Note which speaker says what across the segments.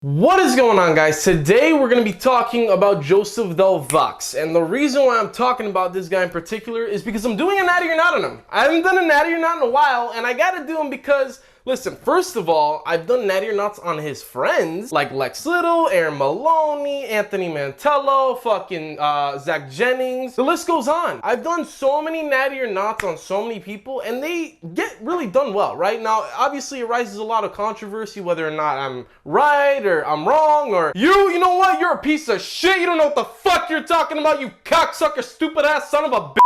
Speaker 1: What is going on, guys? Today we're going to be talking about Joseph Delvaux, and the reason why I'm talking about this guy in particular is because I'm doing a Natty or Not on him. I haven't done a Natty or Not in a while, and I gotta do him because, listen, first of all, I've done Natty or Nots on his friends, like Lex Little, Aaron Maloney, Anthony Mantello, fucking Zach Jennings, the list goes on. I've done so many Natty or Nots on so many people, and they get really done well, right? Now, obviously, it raises a lot of controversy whether or not I'm right or I'm wrong, or you know what, you're a piece of shit, you don't know what the fuck you're talking about, you cocksucker, stupid ass son of a bitch.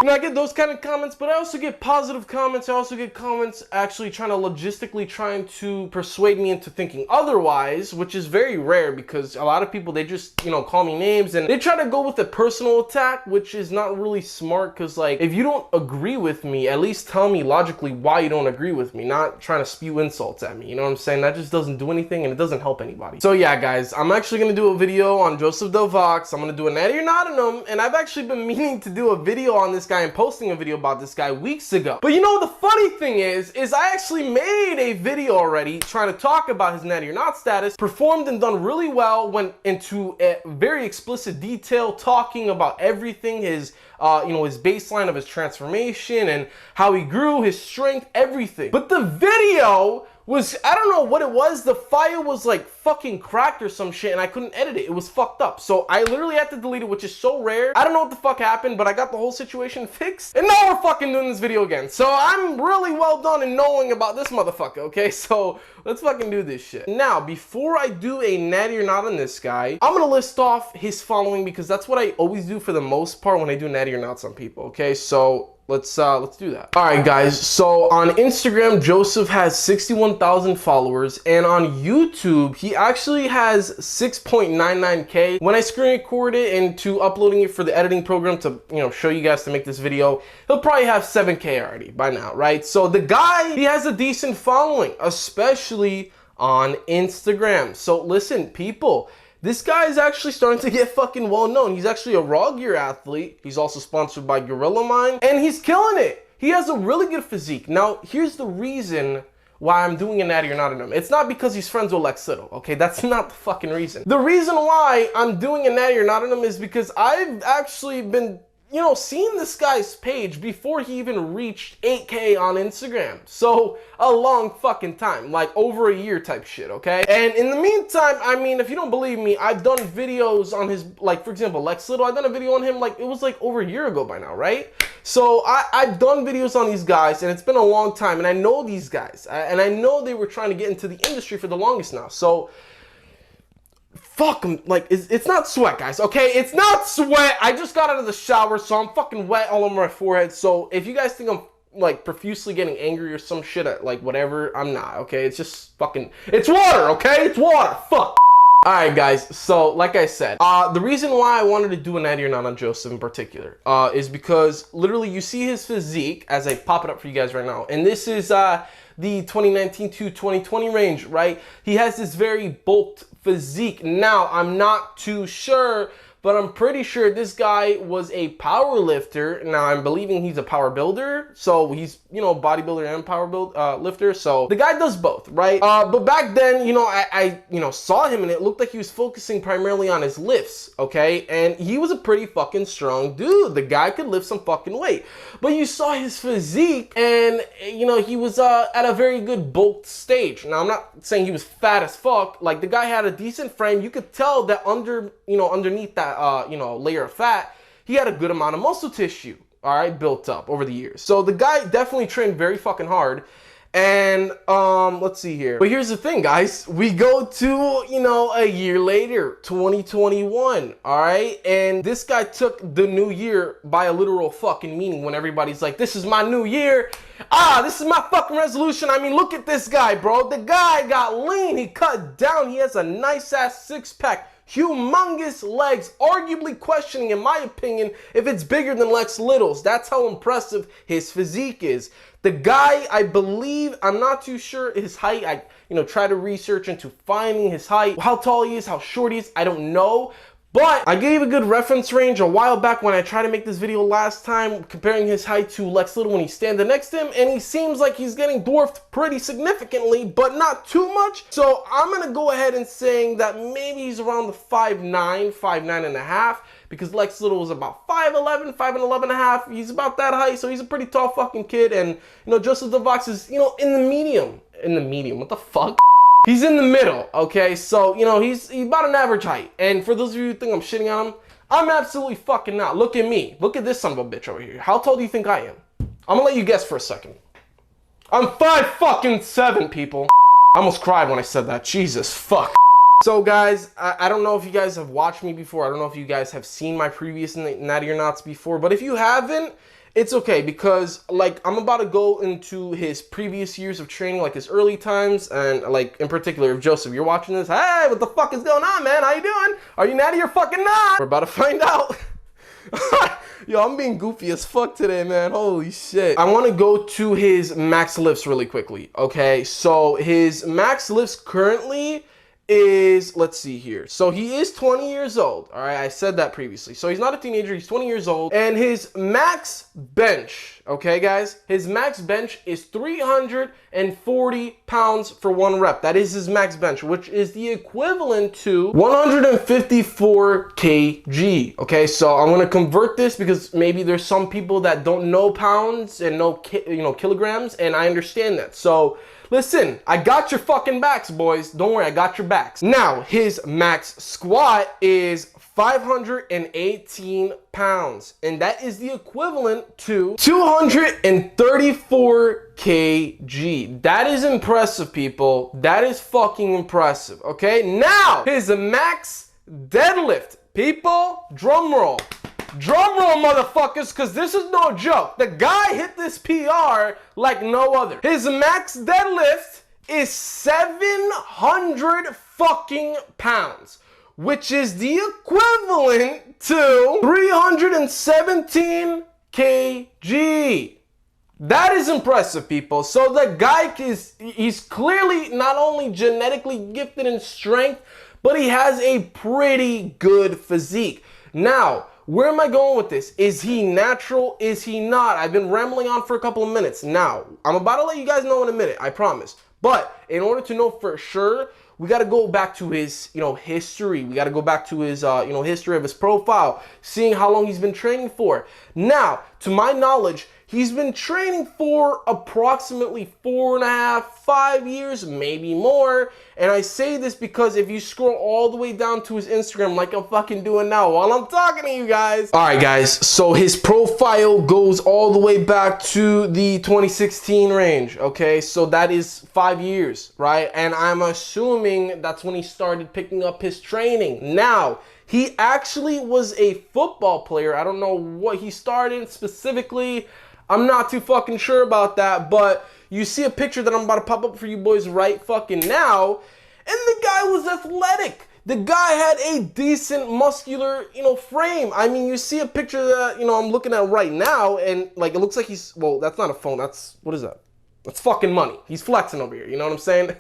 Speaker 1: You know, I get those kind of comments, but I also get positive comments. I also get comments actually trying to persuade me into thinking otherwise, which is very rare because a lot of people, they just, call me names and they try to go with a personal attack, which is not really smart because, like, if you don't agree with me, at least tell me logically why you don't agree with me, not trying to spew insults at me. You know what I'm saying? That just doesn't do anything and it doesn't help anybody. So yeah, guys, I'm actually going to do a video on Joseph Delvaux. I'm going to do a Natty or Not on him, and I've actually been meaning to do a video on this guy and posting a video about this guy weeks ago. But you know, the funny thing is I actually made a video already trying to talk about his Natty or Not status, performed and done really well, went into a very explicit detail talking about everything, his his baseline of his transformation and how he grew, his strength, everything. But the video was, I don't know what it was, the file was like fucking cracked or some shit and I couldn't edit it. It was fucked up. So I literally had to delete it, which is so rare. I don't know what the fuck happened, but I got the whole situation fixed. And now we're fucking doing this video again. So I'm really well done in knowing about this motherfucker, okay? So let's fucking do this shit. Now, before I do a Natty or Not on this guy, I'm gonna list off his following because that's what I always do for the most part when I do Natty or Nots on people, okay? So let's do that. All right, guys, so on Instagram, Joseph has 61,000 followers, and on YouTube, he actually has 6.99K. When I screen record it into uploading it for the editing program to, show you guys to make this video, he'll probably have 7K already by now, right? So the guy, he has a decent following, especially on Instagram. So listen, people, this guy is actually starting to get fucking well known. He's actually a Raw Gear athlete. He's also sponsored by Gorilla Mind, and he's killing it. He has a really good physique. Now, here's the reason why I'm doing a Natty or Not on him. It's not because he's friends with Lex Little, okay? That's not the fucking reason. The reason why I'm doing a Natty or Not on him is because I've actually been seeing this guy's page before he even reached 8K on Instagram. So, a long fucking time, like over a year type shit, okay? And in the meantime, I mean, if you don't believe me, I've done videos on his, like, for example, Lex Little, I've done a video on him, like, it was like over a year ago by now, right? So, I've done videos on these guys, and it's been a long time, and I know these guys, and I know they were trying to get into the industry for the longest now. So, fuck them, like, it's not sweat, guys, okay? It's not sweat. I just got out of the shower, so I'm fucking wet all over my forehead. So if you guys think I'm, like, profusely getting angry or some shit at, like, whatever, I'm not, okay? It's just fucking, it's water, okay? It's water, fuck. Alright, guys, so like I said, the reason why I wanted to do a Natty or Not on Joseph in particular is because literally you see his physique as I pop it up for you guys right now, and this is the 2019 to 2020 range, right? He has this very bulked physique. Now, I'm not too sure, but I'm pretty sure this guy was a power lifter. Now, I'm believing he's a power builder, so he's, bodybuilder and power lifter, so the guy does both, right? But back then, I saw him and it looked like he was focusing primarily on his lifts, okay? And he was a pretty fucking strong dude. The guy could lift some fucking weight. But you saw his physique and, he was at a very good bulked stage. Now, I'm not saying he was fat as fuck. Like, the guy had a decent frame. You could tell that underneath that layer of fat, he had a good amount of muscle tissue, all right, built up over the years. So the guy definitely trained very fucking hard. And let's see here. But here's the thing, guys. We go to, a year later, 2021, all right? And this guy took the new year by a literal fucking meaning when everybody's like, this is my new year. This is my fucking resolution. I mean, look at this guy, bro. The guy got lean. He cut down. He has a nice-ass six-pack. Humongous legs, arguably questioning, in my opinion, if it's bigger than Lex Little's. That's how impressive his physique is. The guy, I believe, I'm not too sure his height. I, try to research into finding his height, how tall he is, how short he is, I don't know. But I gave a good reference range a while back when I tried to make this video last time, comparing his height to Lex Luthor when he's standing next to him, and he seems like he's getting dwarfed pretty significantly, but not too much. So I'm gonna go ahead and saying that maybe he's around the 5'9", 5'9 and a half, because Lex Luthor was about 5'11", 5'11 and a half. He's about that height, so he's a pretty tall fucking kid. And, you know, Joseph Delvaux is, you know, in the medium. What the fuck? He's in the middle, okay? So, you know, he's about an average height. And for those of you who think I'm shitting on him, I'm absolutely fucking not. Look at me. Look at this son of a bitch over here. How tall do you think I am? I'm gonna let you guess for a second. I'm 5'7", people. I almost cried when I said that. Jesus, fuck. So guys, I don't know if you guys have watched me before. I don't know if you guys have seen my previous Natty or Nots before, but if you haven't, it's okay, because like I'm about to go into his previous years of training, like his early times, and like in particular, if Joseph, you're watching this, hey, what the fuck is going on, man? How you doing? Are you Natty or fucking not? We're about to find out. Yo, I'm being goofy as fuck today, man. Holy shit. I want to go to his max lifts really quickly, okay? So his max lifts currently is, let's see here. So he is 20 years old, all right? I said that previously. So he's not a teenager, he's 20 years old. And his max bench, okay, guys? His max bench is 340 pounds for 1 rep. That is his max bench, which is the equivalent to 154 kg, okay? So I'm gonna convert this because maybe there's some people that don't know pounds and know, kilograms, and I understand that. So listen, I got your fucking backs, boys. Don't worry, I got your backs. Now, his max squat is 518 pounds, and that is the equivalent to 234 kg. That is impressive, people. That is fucking impressive, okay? Now, his max deadlift. People, drum roll. Drum roll, motherfuckers, because this is no joke. The guy hit this PR like no other. His max deadlift is 700 fucking pounds, which is the equivalent to 317 kg. That is impressive, people. So the guy he's clearly not only genetically gifted in strength, but he has a pretty good physique. Now, where am I going with this? Is he natural? Is he not? I've been rambling on for a couple of minutes. Now, I'm about to let you guys know in a minute, I promise. But in order to know for sure, we got to go back to his, history. We got to go back to his, history of his profile, seeing how long he's been training for. Now, to my knowledge, he's been training for approximately 4.5, 5 years, maybe more. And I say this because if you scroll all the way down to his Instagram, like I'm fucking doing now while I'm talking to you guys. All right, guys. So his profile goes all the way back to the 2016 range. Okay, so that is 5 years, right? And I'm assuming that's when he started picking up his training. Now, he actually was a football player. I don't know what he started specifically. I'm not too fucking sure about that, but you see a picture that I'm about to pop up for you boys right fucking now, and the guy was athletic. The guy had a decent muscular, frame. I mean, you see a picture that, I'm looking at right now, and like, it looks like he's, well, that's not a phone. That's, what is that? That's fucking money. He's flexing over here. You know what I'm saying?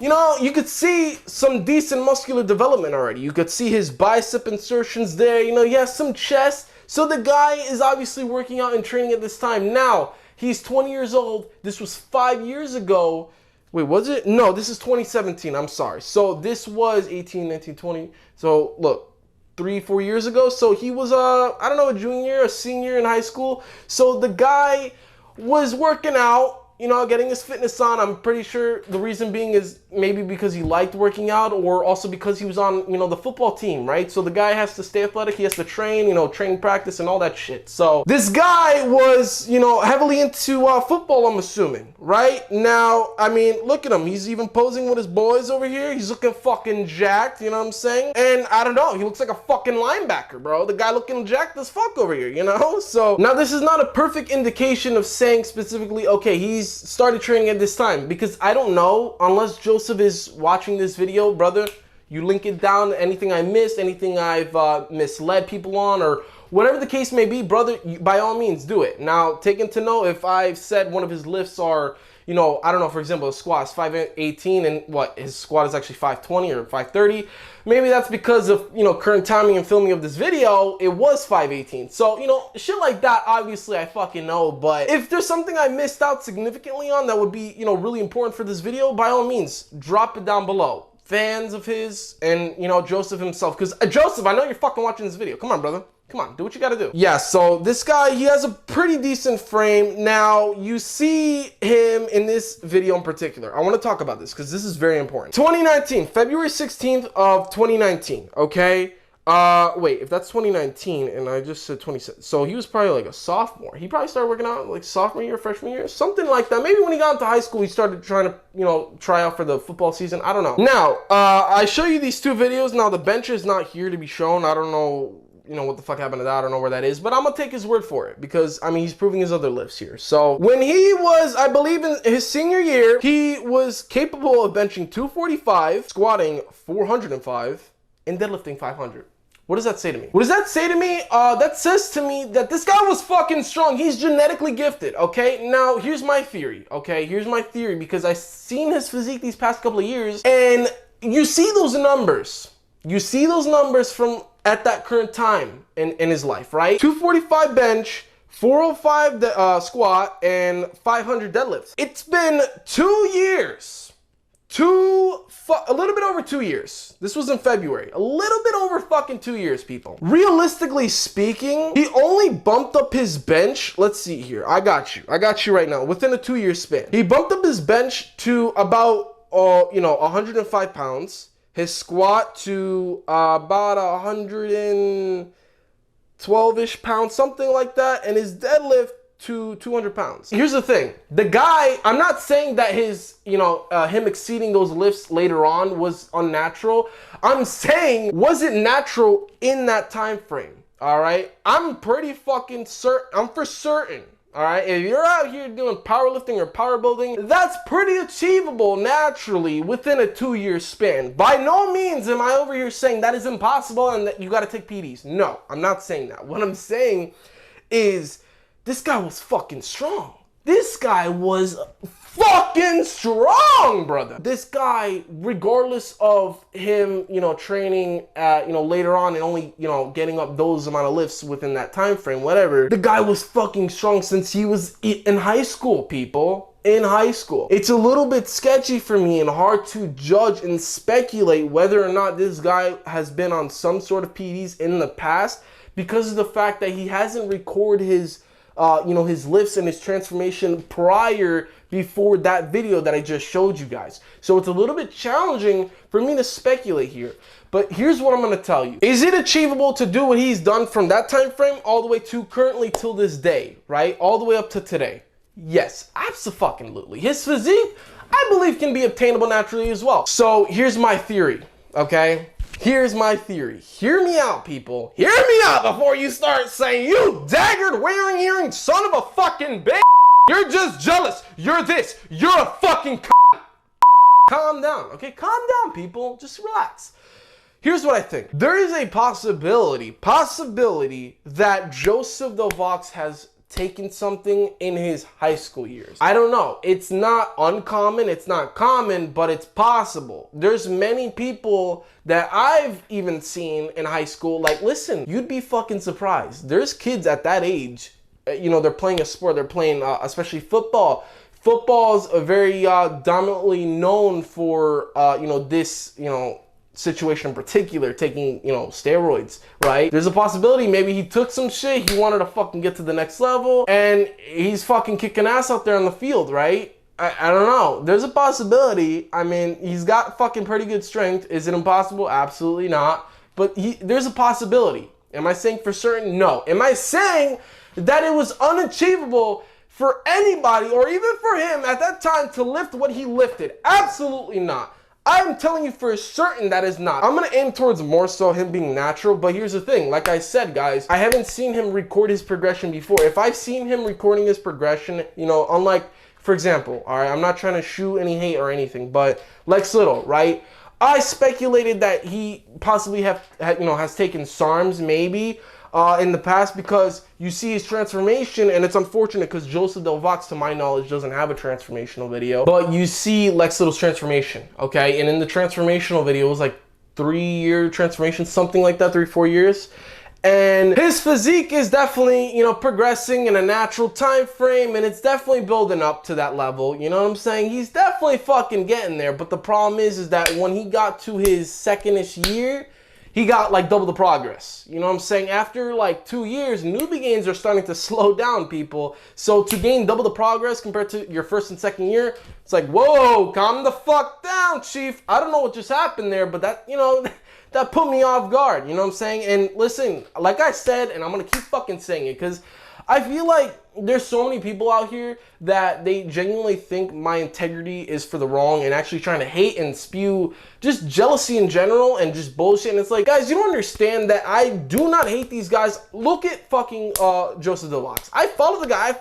Speaker 1: You could see some decent muscular development already. You could see his bicep insertions there. He has some chest. So the guy is obviously working out and training at this time. Now, he's 20 years old. This was 5 years ago. Wait, was it? No, this is 2017. I'm sorry. So this was 18, 19, 20. So look, 3-4 years ago. So he was, I don't know, a junior, a senior in high school. So the guy was working out, getting his fitness on. I'm pretty sure the reason being is maybe because he liked working out, or also because he was on, the football team, right? So the guy has to stay athletic. He has to train, training practice and all that shit. So this guy was, heavily into football, I'm assuming, right? Now, I mean, look at him. He's even posing with his boys over here. He's looking fucking jacked, you know what I'm saying? And I don't know, he looks like a fucking linebacker, bro. The guy looking jacked as fuck over here, So now this is not a perfect indication of saying specifically, okay, he's started training at this time, because I don't know, unless Joseph is watching this video, brother, you link it down, anything I missed, anything I've misled people on, or whatever the case may be, brother, by all means do it. Now, taken to know if I've said one of his lifts are, you know, I don't know, for example, a squat is 518 and what, his squat is actually 520 or 530. Maybe that's because of, you know, current timing and filming of this video, it was 518. So, you know, shit like that, obviously I fucking know, but if there's something I missed out significantly on that would be, you know, really important for this video, by all means, drop it down below. Fans of his and, you know, Joseph himself, because Joseph, I know you're fucking watching this video. Come on, brother. Come on, do what you gotta do. Yeah, so this guy, he has a pretty decent frame. Now, you see him in this video in particular. I want to talk about this because this is very important. 2019, February 16th of 2019, okay? Wait, if that's 2019 and I just said 27, so he was probably like a sophomore. He probably started working out like sophomore year, freshman year, something like that. Maybe when he got into high school, he started trying to, you know, try out for the football season. I don't know. Now, I show you these two videos. Now, the bench is not here to be shown. I don't know, you know, what the fuck happened to that. I don't know where that is, but I'm gonna take his word for it because, I mean, he's proving his other lifts here. So when he was, I believe in his senior year, he was capable of benching 245, squatting 405, and deadlifting 500. What does that say to me? What does that say to me? That says to me that this guy was fucking strong. He's genetically gifted, okay? Now, here's my theory, okay? Here's my theory because I've seen his physique these past couple of years, and you see those numbers. You see those numbers from at that current time in his life, right? 245 bench, 405 squat, and 500 deadlifts. It's been 2 years. A little bit over 2 years. This was in February. A little bit over fucking 2 years, people. Realistically speaking, he only bumped up his bench. Let's see here. I got you right now. Within a 2-year span. He bumped up his bench to about, you know, 105 pounds. His squat to about 112-ish pounds, something like that. And his deadlift to 200 pounds. Here's the thing. The guy, I'm not saying that his, you know, him exceeding those lifts later on was unnatural. I'm saying, was it natural in that time frame? All right. I'm pretty fucking certain. I'm for certain. All right. If you're out here doing powerlifting or power building, that's pretty achievable naturally within a 2-year span. By no means am I over here saying that is impossible and that you got to take PEDs. No, I'm not saying that. What I'm saying is, this guy was fucking strong. This guy was fucking strong, brother. This guy, regardless of him, you know, training, you know, later on and only, you know, getting up those amount of lifts within that time frame, whatever, the guy was fucking strong since he was in high school, people. In high school. It's a little bit sketchy for me and hard to judge and speculate whether or not this guy has been on some sort of PEDs in the past because of the fact that he hasn't recorded his you know, his lifts and his transformation before that video that I just showed you guys. So it's a little bit challenging for me to speculate here. But here's what I'm going to tell you. Is it achievable to do what he's done from that time frame all the way to currently till this day, right? All the way up to today? Yes, absolutely. His physique, I believe, can be obtainable naturally as well. So here's my theory, okay? Here's my theory. Hear me out, people. Hear me out before you start saying, you daggered wearing earring son of a fucking bitch. You're just jealous. You're this. You're a fucking c***. Calm down, okay? Calm down, people. Just relax. Here's what I think. There is a possibility that Joseph Delvaux has taken something in his high school years. I don't know. It's not uncommon. It's not common, but it's possible. There's many people that I've even seen in high school. Like, listen, you'd be fucking surprised. There's kids at that age, you know, they're playing a sport. They're playing, especially football. Football's very dominantly known for, you know, this, you know, situation in particular, taking, you know, steroids, right? There's a possibility maybe he took some shit, he wanted to fucking get to the next level, and he's fucking kicking ass out there on the field, right? I don't know. There's a possibility. I mean, he's got fucking pretty good strength. Is it impossible? Absolutely not. But there's a possibility. Am I saying for certain? No. Am I saying that it was unachievable for anybody or even for him at that time to lift what he lifted? Absolutely not. I'm telling you for certain that is not. I'm going to aim towards more so him being natural, but here's the thing. Like I said, guys, I haven't seen him record his progression before. If I've seen him recording his progression, you know, unlike, for example, all right, I'm not trying to shoot any hate or anything, but Lex Little, right? I speculated that he possibly has taken SARMs, maybe. in the past, because you see his transformation, and it's unfortunate because Joseph Delvaux, to my knowledge, doesn't have a transformational video, but you see Lex Little's transformation, okay? And in the transformational video, it was like 3-year transformation, something like that, 3-4 years. And his physique is definitely, you know, progressing in a natural time frame, and it's definitely building up to that level. You know what I'm saying? He's definitely fucking getting there. But the problem is that when he got to his second-ish year, he got like double the progress. You know what I'm saying? After like 2 years, newbie gains are starting to slow down, people. So to gain double the progress compared to your first and second year, it's like, whoa, calm the fuck down, chief. I don't know what just happened there, but that, you know, that put me off guard. You know what I'm saying? And listen, like I said, and I'm gonna keep fucking saying it, because I feel like there's so many people out here that they genuinely think my integrity is for the wrong and actually trying to hate and spew just jealousy in general and just bullshit. And it's like, guys, you don't understand that I do not hate these guys. Look at fucking Joseph Delvaux. I follow the guy.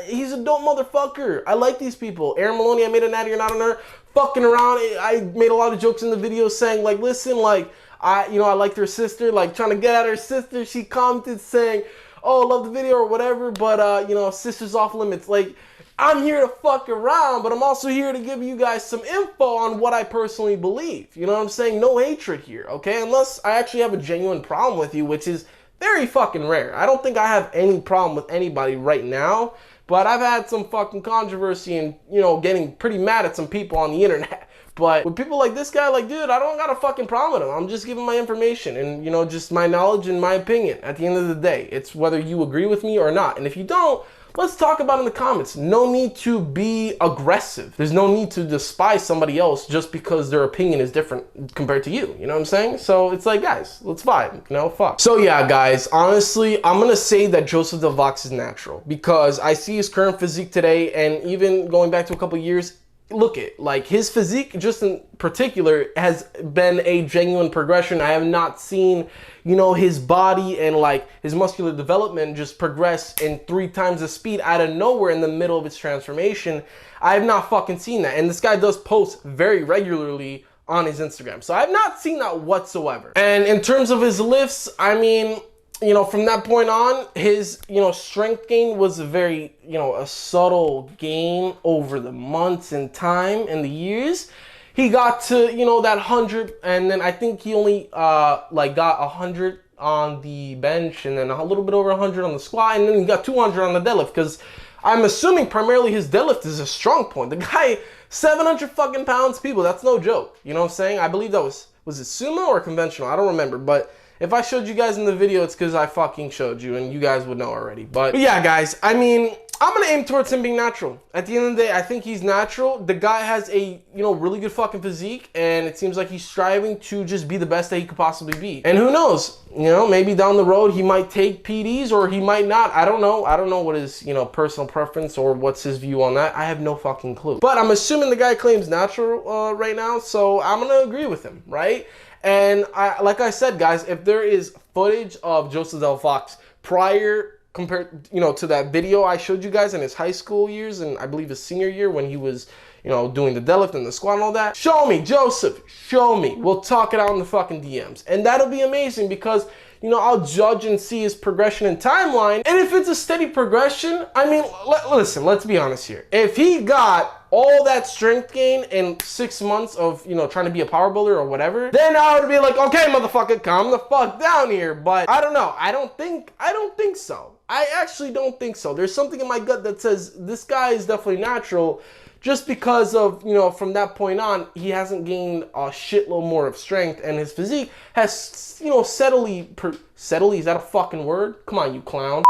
Speaker 1: He's a dope motherfucker. I like these people. Aaron Maloney, I made a Natty or Not on her. Fucking around. I made a lot of jokes in the video saying, like, listen, like, I liked her sister, like, trying to get at her sister. She commented saying, oh, love the video or whatever, but, you know, sister's off limits. Like, I'm here to fuck around, but I'm also here to give you guys some info on what I personally believe. You know what I'm saying? No hatred here, okay? Unless I actually have a genuine problem with you, which is very fucking rare. I don't think I have any problem with anybody right now, but I've had some fucking controversy and, you know, getting pretty mad at some people on the internet. But with people like this guy, like, dude, I don't got a fucking problem with him. I'm just giving my information and, you know, just my knowledge and my opinion. At the end of the day, it's whether you agree with me or not. And if you don't, let's talk about it in the comments. No need to be aggressive. There's no need to despise somebody else just because their opinion is different compared to you. You know what I'm saying? So it's like, guys, let's vibe. You know, fuck. So yeah, guys, honestly, I'm going to say that Joseph Delvaux is natural because I see his current physique today, and even going back to a couple years, look at, like, his physique just in particular has been a genuine progression. I have not seen, you know, his body and like his muscular development just progress in 3 times the speed out of nowhere in the middle of its transformation. I have not fucking seen that. And this guy does post very regularly on his Instagram. So I have not seen that whatsoever. And in terms of his lifts, I mean, you know, from that point on, his, you know, strength gain was a very, you know, a subtle gain over the months and time and the years. He got to, you know, that 100, and then I think he only, like, got 100 on the bench, and then a little bit over 100 on the squat, and then he got 200 on the deadlift, because I'm assuming primarily his deadlift is a strong point. The guy, 700 fucking pounds, people, that's no joke. You know what I'm saying? I believe that was it sumo or conventional? I don't remember, but if I showed you guys in the video, it's because I fucking showed you, and you guys would know already. But yeah, guys, I mean, I'm going to aim towards him being natural. At the end of the day, I think he's natural. The guy has a, you know, really good fucking physique, and it seems like he's striving to just be the best that he could possibly be. And who knows? You know, maybe down the road, he might take PEDs or he might not. I don't know. I don't know what his, you know, personal preference or what's his view on that. I have no fucking clue. But I'm assuming the guy claims natural right now, so I'm going to agree with him, right? And like I said, guys, if there is footage of Joseph Delvaux prior compared, you know, to that video I showed you guys in his high school years, and I believe his senior year when he was, you know, doing the deadlift and the squat and all that, show me, Joseph, show me. We'll talk it out in the fucking DMs. And that'll be amazing because, you know, I'll judge and see his progression and timeline. And if it's a steady progression, I mean, listen, let's be honest here. If he got all that strength gain in 6 months of, you know, trying to be a power builder or whatever, then I would be like, okay, motherfucker, calm the fuck down here. But I don't know. I don't think so. I actually don't think so. There's something in my gut that says this guy is definitely natural, just because of, you know, from that point on, he hasn't gained a shitload more of strength, and his physique has, you know, steadily, is that a fucking word? Come on, you clown.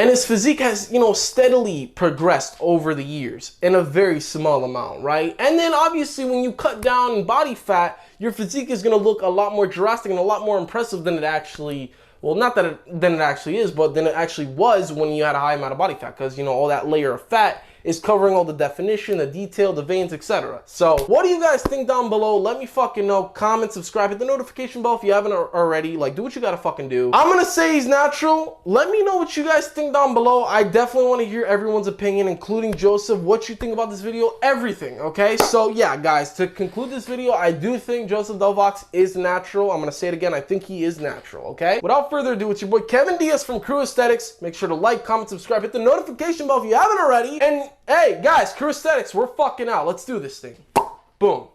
Speaker 1: And his physique has, you know, steadily progressed over the years in a very small amount, right? And then obviously when you cut down in body fat, your physique is going to look a lot more drastic and a lot more impressive than it actually, well, not that than it actually is, but than it actually was when you had a high amount of body fat, because, you know, all that layer of fat is covering all the definition, the detail, the veins, etc. So what do you guys think down below? Let me fucking know. Comment, subscribe, hit the notification bell if you haven't already. Like, do what you gotta fucking do. I'm gonna say he's natural. Let me know what you guys think down below. I definitely want to hear everyone's opinion, including Joseph, what you think about this video, everything, okay? So yeah, guys, to conclude this video, I do think Joseph Delvaux is natural. I'm gonna say it again, I think he is natural, okay? Without further ado, it's your boy Kevin Diaz from Crew Aesthetics. Make sure to like, comment, subscribe, hit the notification bell if you haven't already. And hey, guys, Crew Aesthetics, we're fucking out. Let's do this thing. Boom.